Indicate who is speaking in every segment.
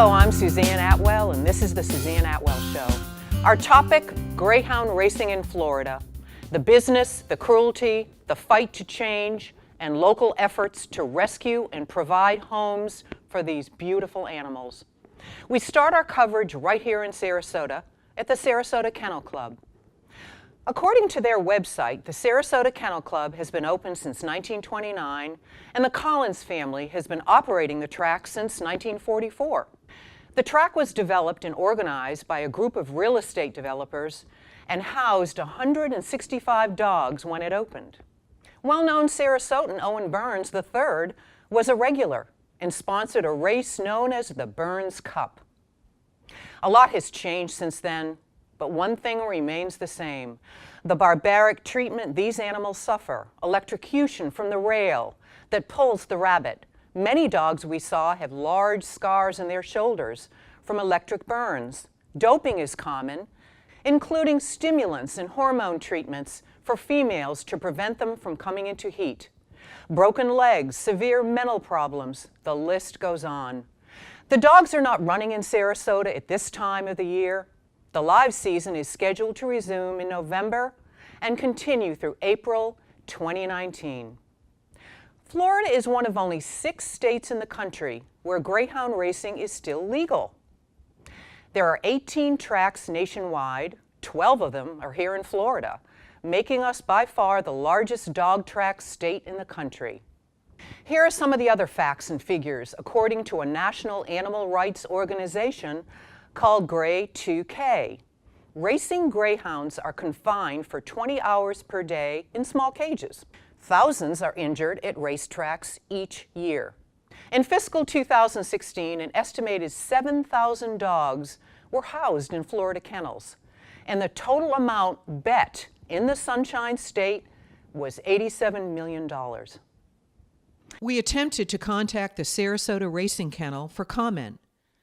Speaker 1: Hello, I'm Suzanne Atwell, and this is the Suzanne Atwell Show. Our topic, Greyhound racing in Florida. The business, the cruelty, the fight to change, and local efforts to rescue and provide homes for these beautiful animals. We start our coverage right here in Sarasota at the Sarasota Kennel Club. According to their website, the Sarasota Kennel Club has been open since 1929, and the Collins family has been operating the track since 1944. The track was developed and organized by a group of real estate developers and housed 165 dogs when it opened. Well-known Sarasotan Owen Burns III was a regular and sponsored a race known as the Burns Cup. A lot has changed since then, but one thing remains the same: the barbaric treatment these animals suffer, electrocution from the rail that pulls the rabbit. Many dogs we saw have large scars in their shoulders from electric burns. Doping is common, including stimulants and hormone treatments for females to prevent them from coming into heat. Broken legs, severe mental problems, the list goes on. The dogs are not running in Sarasota at this time of the year. The live season is scheduled to resume in November and continue through April 2019. Florida is one of only 6 states in the country where greyhound racing is still legal. There are 18 tracks nationwide, 12 of them are here in Florida, making us by far the largest dog track state in the country. Here are some of the other facts and figures according to a national animal rights organization called Grey 2K. Racing greyhounds are confined for 20 hours per day in small cages. Thousands are injured at racetracks each year. In fiscal 2016, an estimated 7,000 dogs were housed in Florida kennels, and the total amount bet in the Sunshine State was $87 million.
Speaker 2: We attempted to contact the Sarasota Racing Kennel for comment,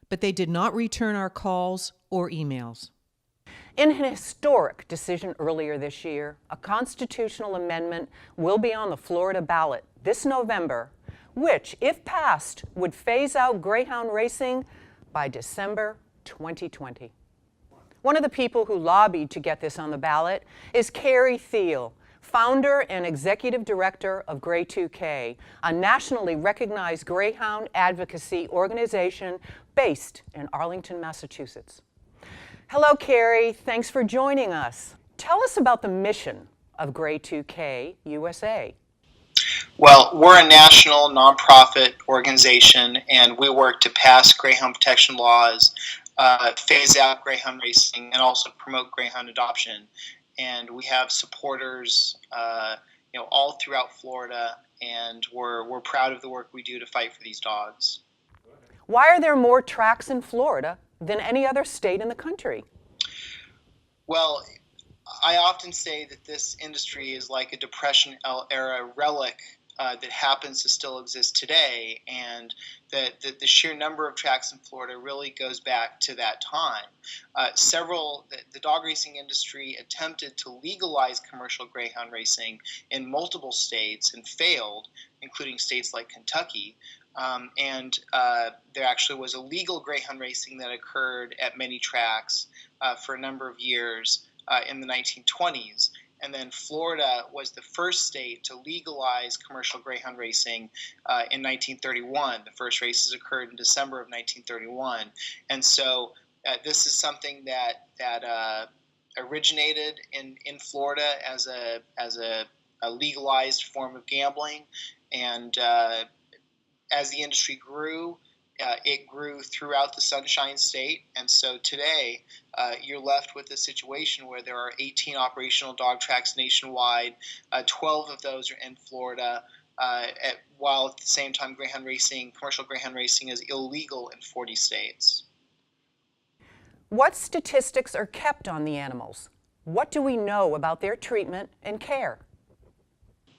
Speaker 2: but they did not return our calls or emails.
Speaker 1: In an historic decision earlier this year, a constitutional amendment will be on the Florida ballot this November, which, if passed, would phase out greyhound racing by December 2020. One of the people who lobbied to get this on the ballot is Carrie Thiel, founder and executive director of Grey 2K, a nationally recognized greyhound advocacy organization based in Arlington, Massachusetts. Hello, Carrie. Thanks for joining us. Tell us about the mission of Grey 2K USA.
Speaker 3: Well, we're a national nonprofit organization, and we work to pass greyhound protection laws, phase out greyhound racing, and also promote greyhound adoption. And we have supporters, all throughout Florida, and we're proud of the work we do to fight for these dogs.
Speaker 1: Why are there more tracks in Florida than any other state in the country?
Speaker 3: Well, I often say that this industry is like a Depression-era relic that happens to still exist today, and that the sheer number of tracks in Florida really goes back to that time. The dog racing industry attempted to legalize commercial greyhound racing in multiple states and failed, including states like Kentucky. There actually was illegal greyhound racing that occurred at many tracks for a number of years in the 1920s. And then Florida was the first state to legalize commercial greyhound racing in 1931. The first races occurred in December of 1931. And so this is something that originated in Florida as a legalized form of gambling. And as the industry grew, it grew throughout the Sunshine State, and so today you're left with a situation where there are 18 operational dog tracks nationwide. 12 of those are in Florida, while at the same time commercial greyhound racing is illegal in 40 states.
Speaker 1: What statistics are kept on the animals? What do we know about their treatment and care?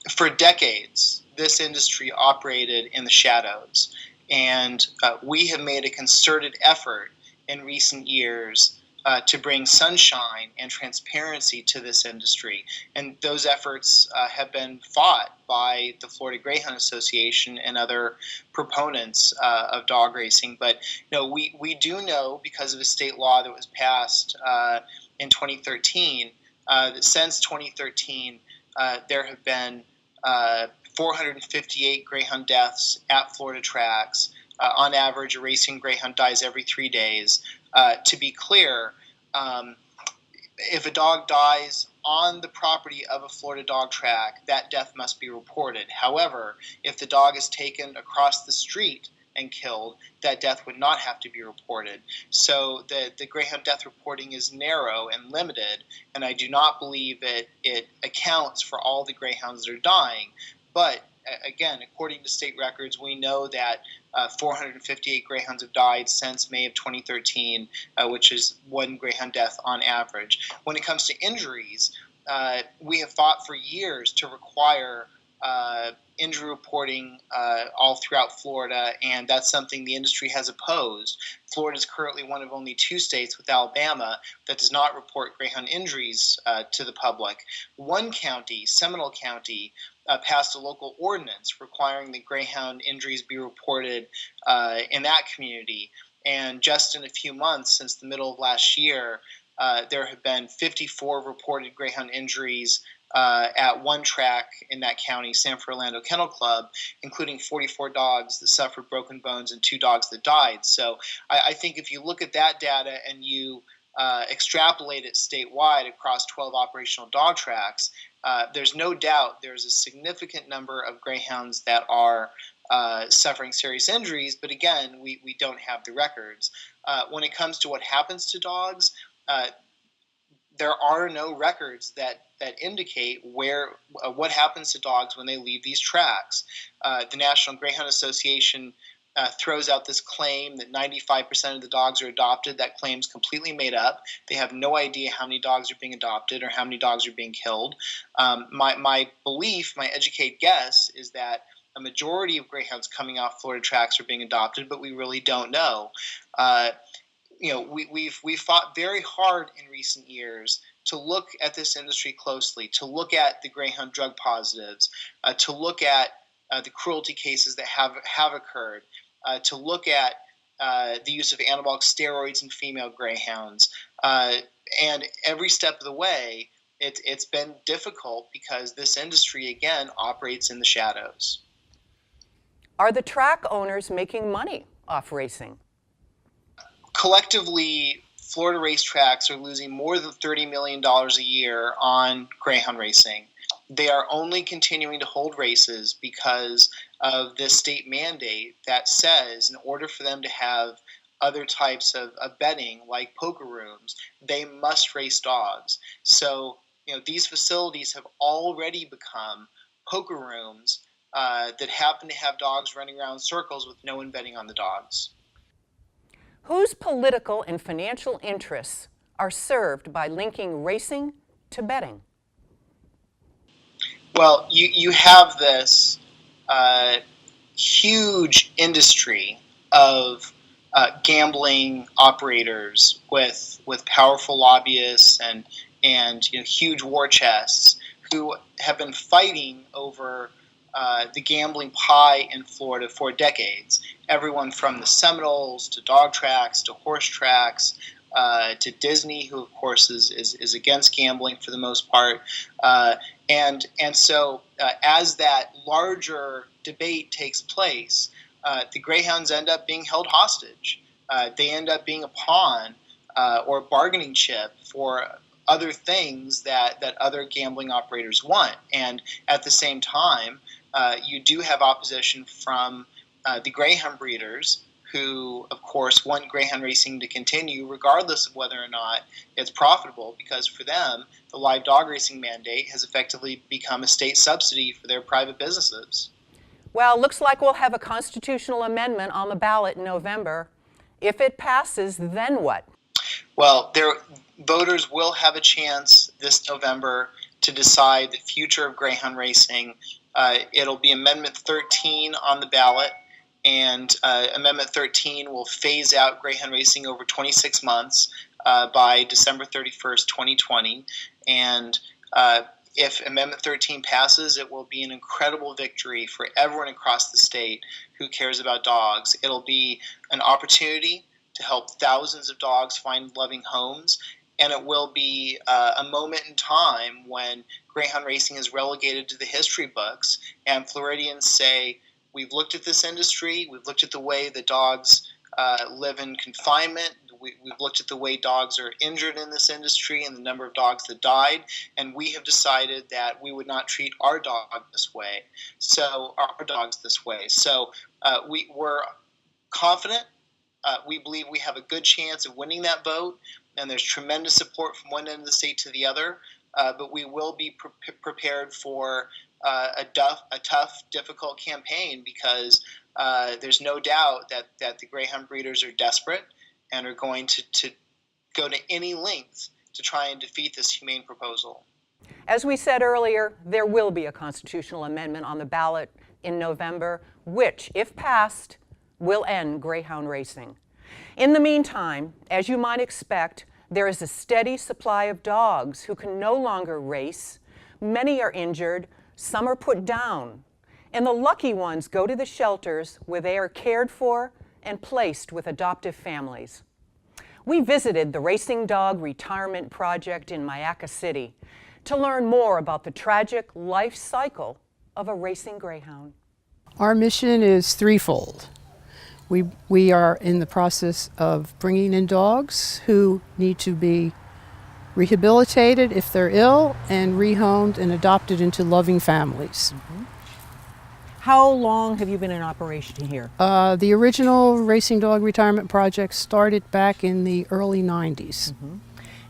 Speaker 3: For decades, this industry operated in the shadows. And we have made a concerted effort in recent years to bring sunshine and transparency to this industry. And those efforts have been fought by the Florida Greyhound Association and other proponents of dog racing. But we do know, because of a state law that was passed in 2013, that since 2013 there have been 458 greyhound deaths at Florida tracks. On average, a racing greyhound dies every 3 days. To be clear, if a dog dies on the property of a Florida dog track, that death must be reported. However, if the dog is taken across the street and killed, that death would not have to be reported. So the greyhound death reporting is narrow and limited, and I do not believe it accounts for all the greyhounds that are dying. But again, according to state records, we know that 458 greyhounds have died since May of 2013, which is one greyhound death on average. When it comes to injuries, we have fought for years to require injury reporting all throughout Florida, and that's something the industry has opposed. Florida is currently one of only 2 states, with Alabama, that does not report greyhound injuries to the public. One county, Seminole County, passed a local ordinance requiring that greyhound injuries be reported in that community. And just in a few months, since the middle of last year, there have been 54 reported greyhound injuries at one track in that county, Sanford Orlando Kennel Club, including 44 dogs that suffered broken bones and 2 dogs that died. So I think if you look at that data and you extrapolate it statewide across 12 operational dog tracks, there's no doubt there's a significant number of greyhounds that are suffering serious injuries, but again, we don't have the records. When it comes to what happens to dogs, there are no records that indicate what happens to dogs when they leave these tracks. The National Greyhound Association throws out this claim that 95% of the dogs are adopted. That claim's completely made up. They have no idea how many dogs are being adopted or how many dogs are being killed. My belief, my educated guess, is that a majority of greyhounds coming off Florida tracks are being adopted, but we really don't know. We've fought very hard in recent years to look at this industry closely, to look at the greyhound drug positives, to look at the cruelty cases that have occurred, to look at the use of anabolic steroids in female greyhounds. And every step of the way, it's been difficult because this industry, again, operates in the shadows.
Speaker 1: Are the track owners making money off racing?
Speaker 3: Collectively, Florida racetracks are losing more than $30 million a year on greyhound racing. They are only continuing to hold races because of this state mandate that says in order for them to have other types of betting, like poker rooms, they must race dogs. So, these facilities have already become poker rooms that happen to have dogs running around in circles with no one betting on the dogs.
Speaker 1: Whose political and financial interests are served by linking racing to betting?
Speaker 3: Well, you have this huge industry of gambling operators with powerful lobbyists and huge war chests who have been fighting over the gambling pie in Florida for decades. Everyone from the Seminoles to dog tracks to horse tracks to Disney, who of course is against gambling for the most part. And so as that larger debate takes place, the greyhounds end up being held hostage. They end up being a pawn or a bargaining chip for other things that other gambling operators want. And at the same time, you do have opposition from the greyhound breeders, who, of course, want greyhound racing to continue regardless of whether or not it's profitable, because for them, the live dog racing mandate has effectively become a state subsidy for their private businesses.
Speaker 1: Well, looks like we'll have a constitutional amendment on the ballot in November. If it passes, then what?
Speaker 3: Well, voters will have a chance this November to decide the future of greyhound racing. It'll be Amendment 13 on the ballot, and Amendment 13 will phase out greyhound racing over 26 months. by December 31st, 2020. And if Amendment 13 passes, it will be an incredible victory for everyone across the state who cares about dogs. It'll be an opportunity to help thousands of dogs find loving homes, and it will be a moment in time when greyhound racing is relegated to the history books, and Floridians say, we've looked at this industry, we've looked at the way the dogs live in confinement, we've looked at the way dogs are injured in this industry and the number of dogs that died, and we have decided that we would not treat our dogs this way. So we're confident. We believe we have a good chance of winning that vote, and there's tremendous support from one end of the state to the other, but we will be prepared for a tough, difficult campaign, because there's no doubt that the greyhound breeders are desperate and are going to go to any length to try and defeat this humane proposal.
Speaker 1: As we said earlier, there will be a constitutional amendment on the ballot in November, which, if passed, will end greyhound racing. In the meantime, as you might expect, there is a steady supply of dogs who can no longer race. Many are injured, some are put down, and the lucky ones go to the shelters where they are cared for and placed with adoptive families. We visited the Racing Dog Retirement Project in Mayaca City to learn more about the tragic life cycle of a racing greyhound.
Speaker 4: Our mission is threefold. We are in the process of bringing in dogs who need to be rehabilitated if they're ill, and rehomed and adopted into loving families.
Speaker 2: Mm-hmm. How long have you been in operation here?
Speaker 4: The original Racing Dog Retirement Project started back in the early 90s.
Speaker 2: Mm-hmm.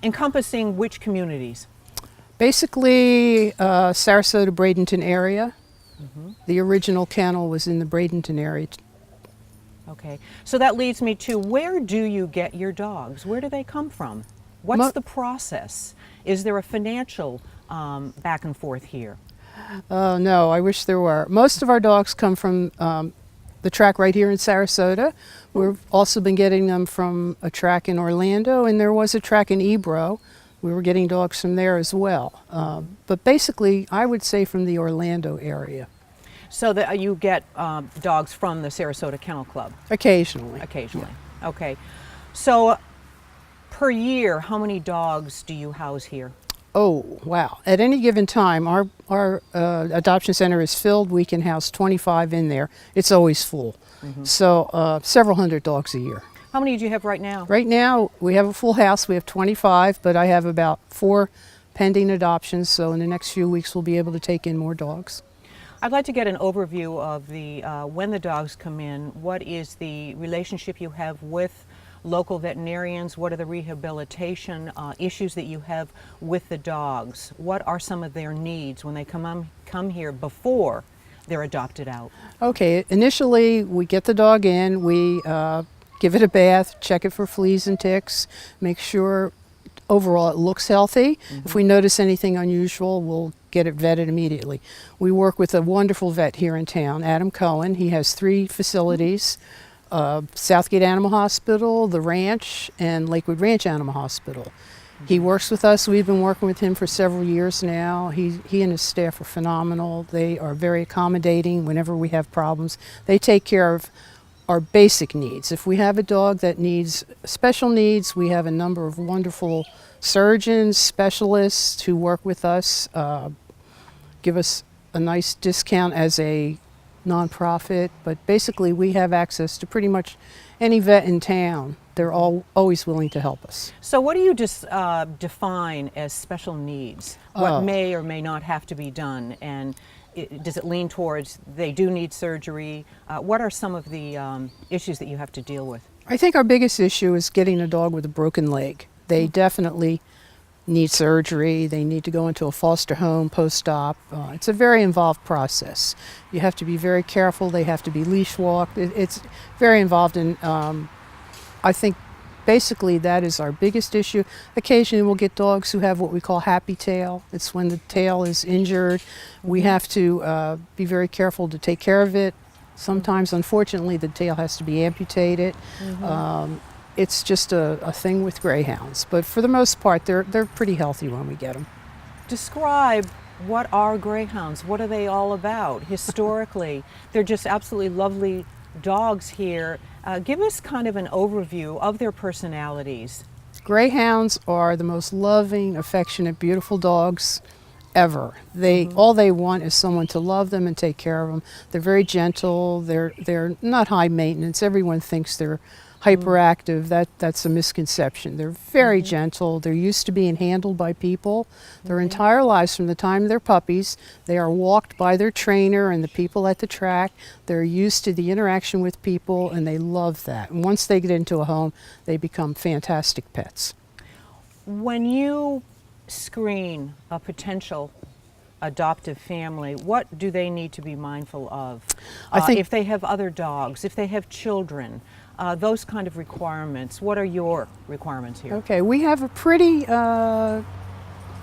Speaker 2: Encompassing which communities?
Speaker 4: Basically, Sarasota, Bradenton area.
Speaker 2: Mm-hmm.
Speaker 4: The original kennel was in the Bradenton area.
Speaker 2: Okay, so that leads me to, where do you get your dogs? Where do they come from? What's the process? Is there a financial back and forth here?
Speaker 4: No, I wish there were. Most of our dogs come from the track right here in Sarasota. We've also been getting them from a track in Orlando, and there was a track in Ebro. We were getting dogs from there as well. But basically, I would say from the Orlando area.
Speaker 2: So that you get dogs from the Sarasota Kennel Club?
Speaker 4: Occasionally.
Speaker 2: Occasionally. Yeah. Okay. So per year, how many dogs do you house here?
Speaker 4: Oh, wow. At any given time, our adoption center is filled. We can house 25 in there. It's always full. Mm-hmm. So several hundred dogs a year.
Speaker 2: How many do you have right now?
Speaker 4: Right now, we have a full house. We have 25, but I have about 4 pending adoptions. So in the next few weeks, we'll be able to take in more dogs.
Speaker 2: I'd like to get an overview of the when the dogs come in. What is the relationship you have with local veterinarians? What are the rehabilitation issues that you have with the dogs? What are some of their needs when they come here before they're adopted out? Okay,
Speaker 4: initially we get the dog in, we give it a bath, check it for fleas and ticks, make sure overall it looks healthy. Mm-hmm. If we notice anything unusual, we'll get it vetted immediately. We work with a wonderful vet here in town, Adam Cohen. He has 3 facilities. Southgate Animal Hospital, the Ranch, and Lakewood Ranch Animal Hospital. Mm-hmm. He works with us. We've been working with him for several years now. He and his staff are phenomenal. They are very accommodating whenever we have problems. They take care of our basic needs. If we have a dog that needs special needs, we have a number of wonderful surgeons, specialists who work with us, give us a nice discount as a nonprofit, but basically we have access to pretty much any vet in town. They're always willing to help us.
Speaker 2: So what do you define as special needs? What may or may not have to be done, and does it lean towards they do need surgery? What are some of the issues that you have to deal with?
Speaker 4: I think our biggest issue is getting a dog with a broken leg. They definitely need surgery. They need to go into a foster home post-op. It's a very involved process. You have to be very careful. They have to be leash walked. It's very involved, and I think basically that is our biggest issue. Occasionally we'll get dogs who have what we call happy tail. It's when the tail is injured. We have to be very careful to take care of it. Sometimes, unfortunately, the tail has to be amputated. Mm-hmm. it's just a thing with greyhounds. But for the most part, they're pretty healthy when we get them.
Speaker 2: Describe what are greyhounds? What are they all about historically? They're just absolutely lovely dogs here. Give us kind of an overview of their personalities.
Speaker 4: Greyhounds are the most loving, affectionate, beautiful dogs ever. All they want is someone to love them and take care of them. They're very gentle. They're not high maintenance. Everyone thinks they're hyperactive. That's a misconception. They're very gentle. They're used to being handled by people their entire lives. From the time they're puppies, they are walked by their trainer and the people at the track. They're used to the interaction with people, and they love that. And once they get into a home, they become fantastic pets.
Speaker 2: When you screen a potential adoptive family, what do they need to be mindful of?
Speaker 4: I think
Speaker 2: if they have other dogs, if they have children, those kind of requirements. What are your requirements here?
Speaker 4: Okay, we have a pretty, I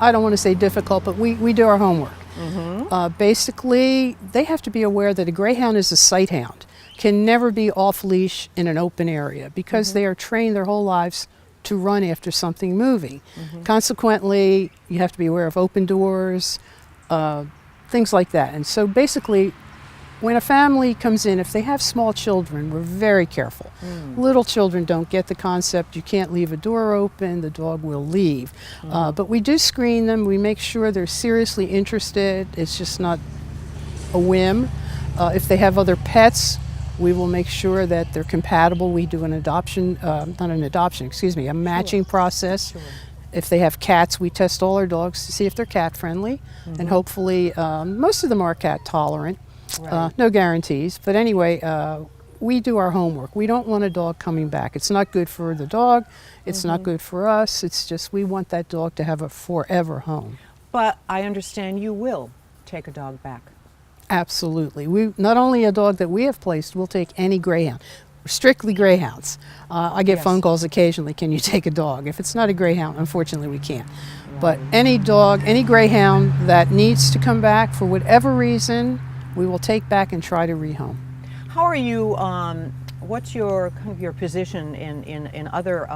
Speaker 4: don't want to say difficult, but we do our homework. Basically, they have to be aware that a greyhound is a sight hound, can never be off leash in an open area because they are trained their whole lives to run after something moving. Consequently, you have to be aware of open doors, things like that. And so basically, when a family comes in, if they have small children, we're very careful. Little children don't get the concept, you can't leave a door open, the dog will leave. But we do screen them, we make sure they're seriously interested, it's just not a whim. If they have other pets, we will make sure that they're compatible. We do an adoption, not an adoption, excuse me, a matching process. If they have cats, we test all our dogs to see if they're cat friendly. And hopefully, most of them are cat tolerant. No guarantees, but anyway, we do our homework. We don't want a dog coming back. It's not good for the dog, it's not good for us, it's just we want that dog to have a forever home.
Speaker 2: But I understand you will take a dog back.
Speaker 4: Absolutely. We not only a dog that we have placed, we'll take any greyhound. Strictly greyhounds. I get phone calls occasionally, can you take a dog? If it's not a greyhound, unfortunately we can't. But any dog, any greyhound that needs to come back for whatever reason, we will take back and try to rehome.
Speaker 2: How are you, what's your kind of your position in other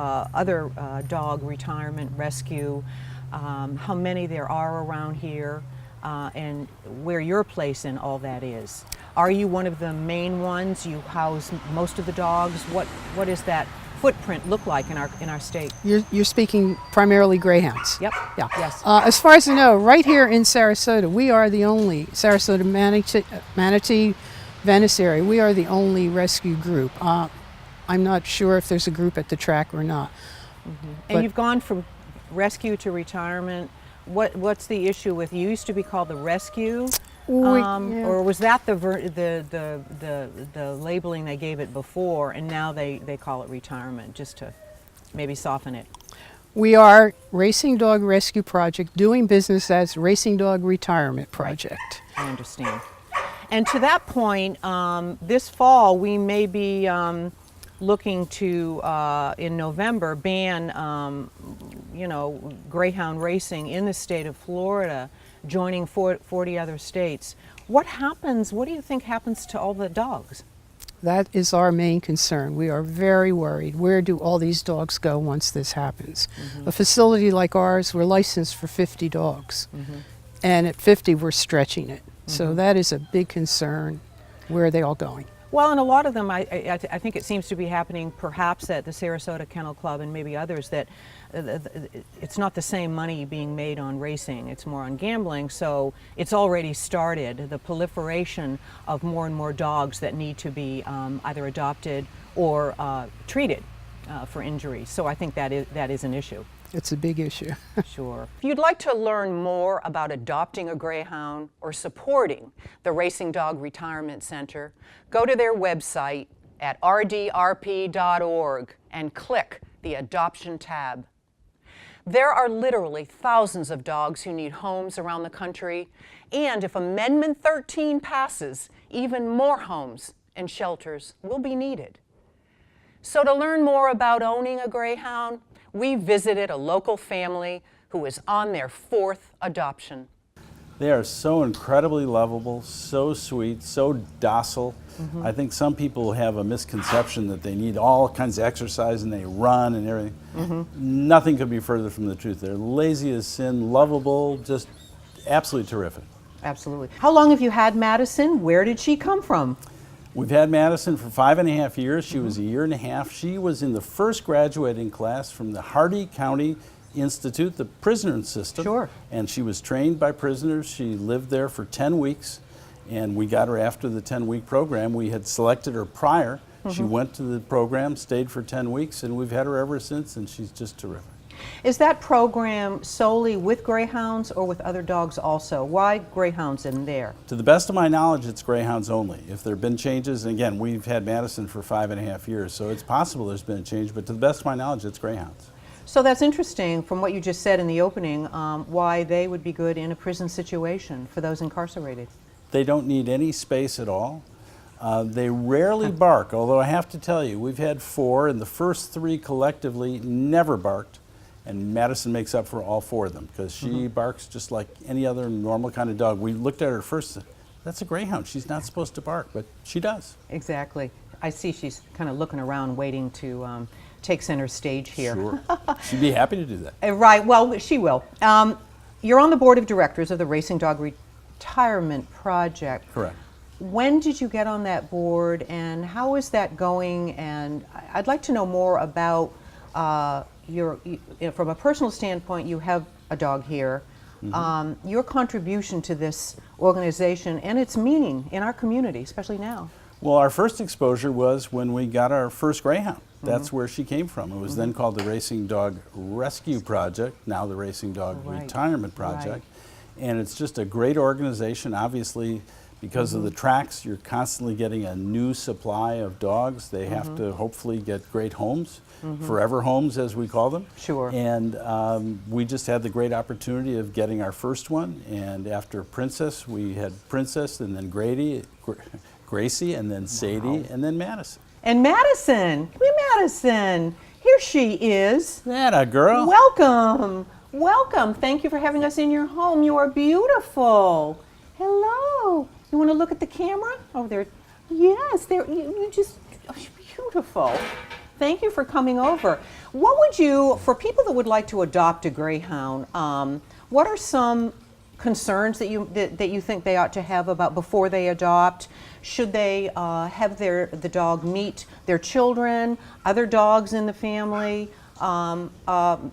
Speaker 2: dog retirement, rescue, how many there are around here, and where your place in all that is? Are you one of the main ones? You house most of the dogs? What is that footprint look like in our state?
Speaker 4: You're speaking primarily greyhounds.
Speaker 2: Yep.
Speaker 4: Yeah.
Speaker 2: Yes.
Speaker 4: As far as I know, right here in Sarasota, we are the only Sarasota Manatee Venice area. We are the only rescue group. I'm not sure if there's a group at the track or not.
Speaker 2: And you've gone from rescue to retirement. What's the issue with? You used to be called the rescue. Or was that the labeling they gave it before, and now they call it retirement, just to maybe soften it?
Speaker 4: We are Racing Dog Rescue Project, doing business as Racing Dog Retirement Project.
Speaker 2: I understand. And to that point, this fall we may be looking to, in November, ban greyhound racing in the state of Florida, joining 40 other states. What happens, what do you think happens to all the dogs?
Speaker 4: That is our main concern. We are very worried. Where do all these dogs go once this happens? A facility like ours, we're licensed for 50 dogs. And at 50, we're stretching it. So that is a big concern. Where are they all going?
Speaker 2: Well, and a lot of them, I think it seems to be happening perhaps at the Sarasota Kennel Club and maybe others, that it's not the same money being made on racing, it's more on gambling, so it's already started, the proliferation of more and more dogs that need to be either adopted or treated for injuries. So I think that is an issue.
Speaker 4: It's a big issue.
Speaker 2: Sure.
Speaker 1: If you'd like to learn more about adopting a greyhound or supporting the Racing Dog Retirement Center, go to their website at rdrp.org and click the Adoption tab. There are literally thousands of dogs who need homes around the country, and if Amendment 13 passes, even more homes and shelters will be needed. So to learn more about owning a greyhound, we visited a local family who is on their 4th adoption.
Speaker 5: They are so incredibly lovable, so sweet, so docile. I think some people have a misconception that they need all kinds of exercise and they run and everything. Nothing could be further from the truth. They're lazy as sin, lovable, just absolutely terrific.
Speaker 2: Absolutely. How long have you had Madison? Where did she come from?
Speaker 5: We've had Madison for 5.5 years. She was a year and a half. She was in the first graduating class from the Hardy County Institute, the prison system.
Speaker 2: Sure.
Speaker 5: And she was trained by prisoners. She lived there for 10 weeks, and we got her after the 10-week program. We had selected her prior. She went to the program, stayed for 10 weeks, and we've had her ever since, and she's just terrific.
Speaker 2: Is that program solely with greyhounds or with other dogs also? Why greyhounds in there?
Speaker 5: To the best of my knowledge, it's greyhounds only. If there have been changes, and again, we've had Madison for 5.5 years, so it's possible there's been a change, but to the best of my knowledge, it's greyhounds.
Speaker 2: So that's interesting from what you just said in the opening, why they would be good in a prison situation for those incarcerated.
Speaker 5: They don't need any space at all. They rarely bark, although I have to tell you, we've had 4, and the first 3 collectively never barked, and Madison makes up for all 4 of them because she barks just like any other normal kind of dog. We looked at her first, that's a greyhound. She's not supposed to bark, but she does.
Speaker 2: Exactly. I see she's kind of looking around waiting to take center stage here.
Speaker 5: Sure. She'd be happy to do that.
Speaker 2: Right, well, she will. You're on the board of directors of the Racing Dog Retirement Project.
Speaker 5: Correct.
Speaker 2: When did you get on that board, and how is that going? And I'd like to know more about from a personal standpoint, you have a dog here. Your contribution to this organization and its meaning in our community, especially now.
Speaker 5: Well, our first exposure was when we got our first greyhound. That's where she came from. It was then called the Racing Dog Rescue Project, now the Racing Dog Retirement Project. And it's just a great organization. Obviously, because of the tracks, you're constantly getting a new supply of dogs. They have to hopefully get great homes, forever homes as we call them.
Speaker 2: Sure.
Speaker 5: And we just had the great opportunity of getting our first one. And after Princess, we had Princess and then Gracie and then Sadie and then Madison.
Speaker 2: And Madison, Madison, here she is.
Speaker 5: That a girl.
Speaker 2: Welcome, welcome. Thank you for having us in your home. You are beautiful. Hello. You want to look at the camera? Oh, there. Yes, there. You just beautiful. Thank you for coming over. What would you, for people that would like to adopt a greyhound, what are some concerns that you think they ought to have about before they adopt? Should they have the dog meet their children, other dogs in the family,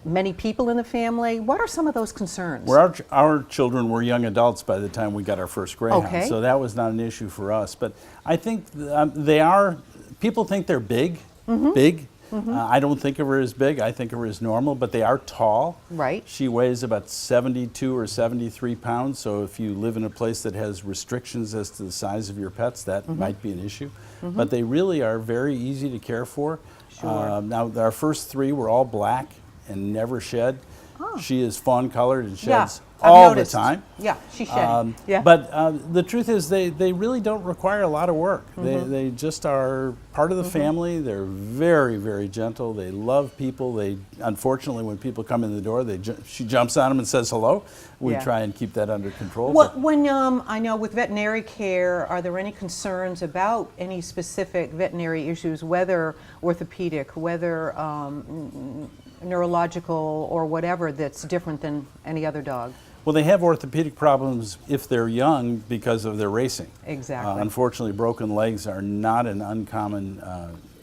Speaker 2: many people in the family? What are some of those concerns?
Speaker 5: Well, our children were young adults by the time we got our first greyhound,
Speaker 2: Okay.
Speaker 5: so that was not an issue for us. But I think people think they're big. I don't think of her as big. I think of her as normal, but they are tall.
Speaker 2: Right.
Speaker 5: She weighs about 72 or 73 pounds, so if you live in a place that has restrictions as to the size of your pets, that might be an issue. But they really are very easy to care for.
Speaker 2: Sure.
Speaker 5: Now, our first 3 were all black and never shed. She is fawn-colored and sheds
Speaker 2: I've
Speaker 5: all
Speaker 2: noticed.
Speaker 5: the time.
Speaker 2: Yeah, she's shedding.
Speaker 5: But the truth is they really don't require a lot of work. They just are part of the family. They're very, very gentle. They love people. Unfortunately, when people come in the door, she jumps on them and says hello. We try and keep that under control.
Speaker 2: When I know with veterinary care, are there any concerns about any specific veterinary issues, whether orthopedic, whether neurological or whatever, that's different than any other dog?
Speaker 5: Well, they have orthopedic problems if they're young because of their racing.
Speaker 2: Exactly.
Speaker 5: Unfortunately, broken legs are not an uncommon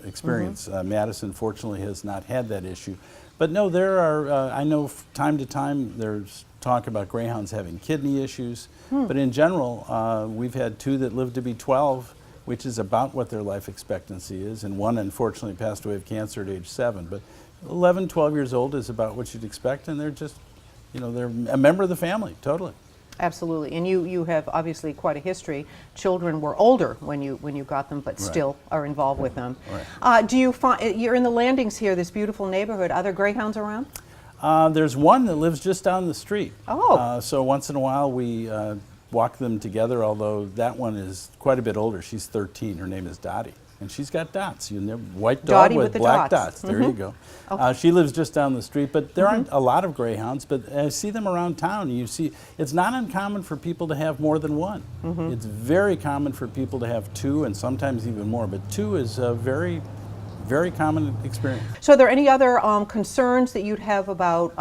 Speaker 5: experience. Madison, fortunately, has not had that issue. But no, there are, I know time to time there's talk about greyhounds having kidney issues. But in general, we've had 2 that lived to be 12, which is about what their life expectancy is. And 1, unfortunately, passed away of cancer at age 7. But 11, 12 years old is about what you'd expect, and they're just, they're a member of the family, totally.
Speaker 2: Absolutely, and you have obviously quite a history. Children were older when you got them, but still are involved with them.
Speaker 5: Right.
Speaker 2: Do you find, you're in the Landings here, this beautiful neighborhood, are there greyhounds around?
Speaker 5: There's one that lives just down the street.
Speaker 2: Oh.
Speaker 5: So once in a while we walk them together, although that one is quite a bit older. She's 13. Her name is Dottie. And she's got dots. You know, white dog
Speaker 2: Dottie
Speaker 5: with
Speaker 2: with the
Speaker 5: black
Speaker 2: dots.
Speaker 5: dots. There you go. She lives just down the street, but there aren't a lot of greyhounds, but I see them around town. You see, it's not uncommon for people to have more than one. It's very common for people to have two and sometimes even more, but two is a very, very common experience.
Speaker 2: So are there any other concerns that you'd have about,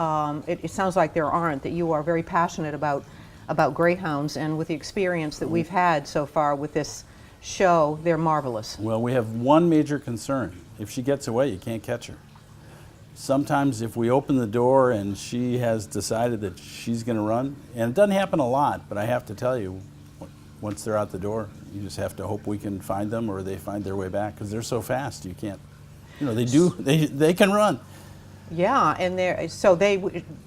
Speaker 2: it sounds like there aren't, that you are very passionate about greyhounds, and with the experience that we've had so far with this show, they're marvelous.
Speaker 5: Well, we have one major concern. If she gets away, you can't catch her. Sometimes if we open the door and she has decided that she's going to run, and it doesn't happen a lot, but I have to tell you, once they're out the door, you just have to hope we can find them or they find their way back, because they're so fast you can't, you know, they can run.
Speaker 2: Yeah, and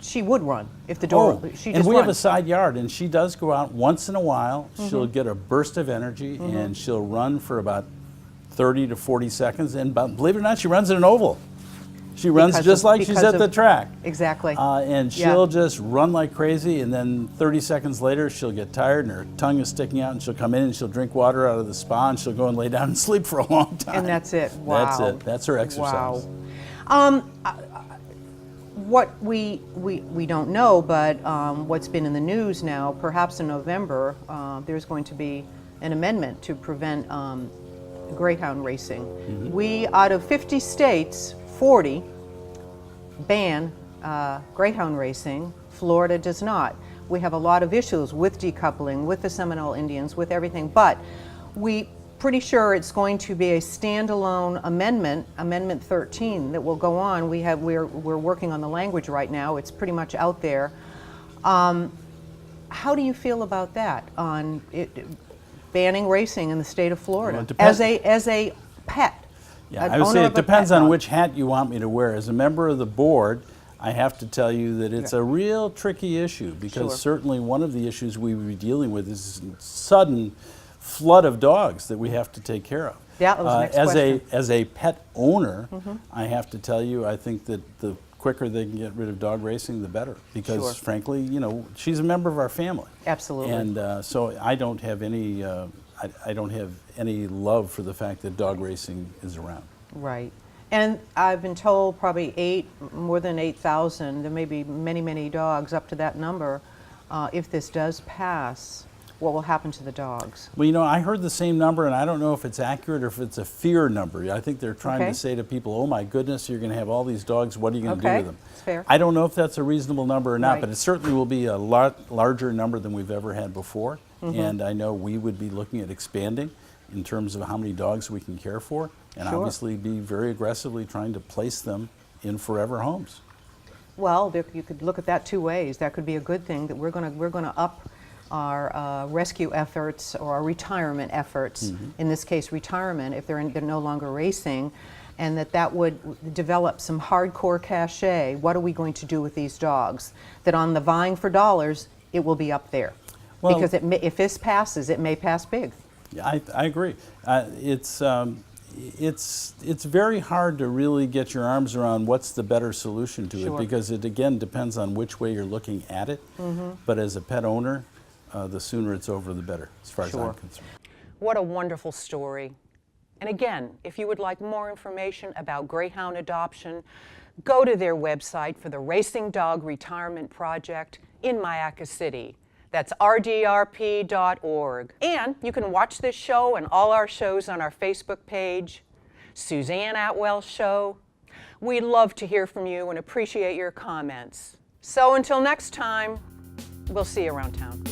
Speaker 2: she would run if the door, she
Speaker 5: and
Speaker 2: just
Speaker 5: we have a
Speaker 2: runs.
Speaker 5: side yard, and she does go out once in a while. She'll get a burst of energy, and she'll run for about 30 to 40 seconds, and believe it or not, she runs in an oval. She runs like she's at the track.
Speaker 2: Exactly.
Speaker 5: And she'll just run like crazy, and then 30 seconds later, she'll get tired, and her tongue is sticking out, and she'll come in, and she'll drink water out of the spa, and she'll go and lay down and sleep for a long time.
Speaker 2: And that's it. Wow.
Speaker 5: That's it. That's her exercise.
Speaker 2: Wow. What we don't know, but what's been in the news now, perhaps in November, there's going to be an amendment to prevent greyhound racing. We, out of 50 states, 40 ban greyhound racing. Florida does not. We have a lot of issues with decoupling, with the Seminole Indians, with everything, but we pretty sure it's going to be a standalone amendment, Amendment 13, that will go on. We're working on the language right now. It's pretty much out there. How do you feel about that, on banning racing in the state of Florida as a pet?
Speaker 5: Yeah, I would say it depends on which hat you want me to wear. As a member of the board, I have to tell you that it's a real tricky issue, because certainly one of the issues we would be dealing with is sudden flood of dogs that we have to take care of.
Speaker 2: Yeah, that was the next question.
Speaker 5: As a pet owner, I have to tell you, I think that the quicker they can get rid of dog racing, the better. Because frankly, you know, she's a member of our family.
Speaker 2: Absolutely.
Speaker 5: And so I don't have any, I don't have any love for the fact that dog racing is around.
Speaker 2: Right. And I've been told probably more than 8,000, there may be many, many dogs, up to that number. If this does pass, what will happen to the dogs?
Speaker 5: Well, you know, I heard the same number, and I don't know if it's accurate or if it's a fear number. I think they're trying to say to people, oh my goodness, you're going to have all these dogs, what are you going to do with them?
Speaker 2: That's fair.
Speaker 5: I don't know if that's a reasonable number or not, but it certainly will be a lot larger number than we've ever had before. And I know we would be looking at expanding in terms of how many dogs we can care for, and obviously be very aggressively trying to place them in forever homes.
Speaker 2: Well, you could look at that two ways. That could be a good thing, that we're going to up our rescue efforts, or our retirement efforts, in this case retirement, if they're no longer racing, and that would develop some hardcore cachet. What are we going to do with these dogs? That on the vying for dollars, it will be up there. Well, because if this passes, it may pass big.
Speaker 5: Yeah, I agree. It's very hard to really get your arms around what's the better solution to it, because it again depends on which way you're looking at it. But as a pet owner, the sooner it's over, the better, as far as I'm concerned.
Speaker 1: What a wonderful story. And again, if you would like more information about greyhound adoption, go to their website for the Racing Dog Retirement Project in Mayaca City. That's rdrp.org. And you can watch this show and all our shows on our Facebook page, Suzanne Atwell Show. We love to hear from you and appreciate your comments. So until next time, we'll see you around town.